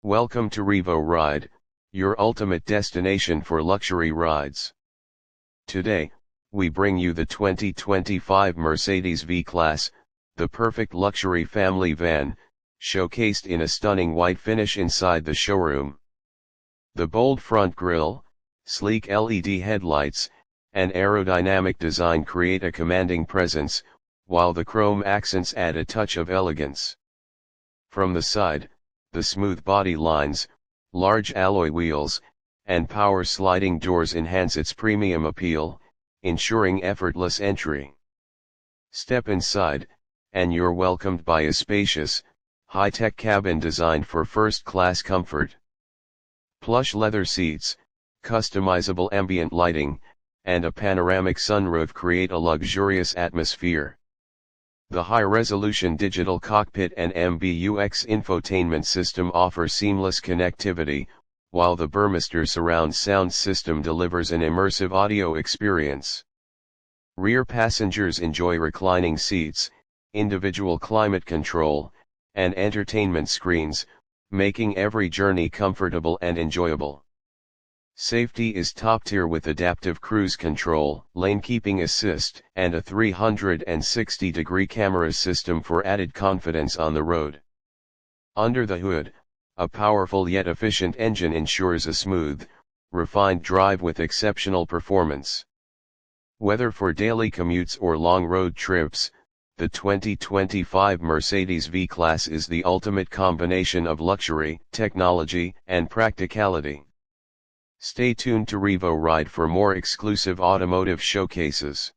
Welcome to Revo Ride, your ultimate destination for luxury rides. Today, we bring you the 2025 Mercedes V-Class, the perfect luxury family van, showcased in a stunning white finish inside the showroom. The bold front grille, sleek LED headlights, and aerodynamic design create a commanding presence, while the chrome accents add a touch of elegance. From the side, the smooth body lines, large alloy wheels, and power sliding doors enhance its premium appeal, ensuring effortless entry. Step inside, and you're welcomed by a spacious, high-tech cabin designed for first-class comfort. Plush leather seats, customizable ambient lighting, and a panoramic sunroof create a luxurious atmosphere. The high-resolution digital cockpit and MBUX infotainment system offer seamless connectivity, while the Burmester surround sound system delivers an immersive audio experience. Rear passengers enjoy reclining seats, individual climate control, and entertainment screens, making every journey comfortable and enjoyable. Safety is top tier with adaptive cruise control, lane keeping assist, and a 360-degree camera system for added confidence on the road. Under the hood, a powerful yet efficient engine ensures a smooth, refined drive with exceptional performance. Whether for daily commutes or long road trips, the 2025 Mercedes V-Class is the ultimate combination of luxury, technology, and practicality. Stay tuned to Revo Ride for more exclusive automotive showcases.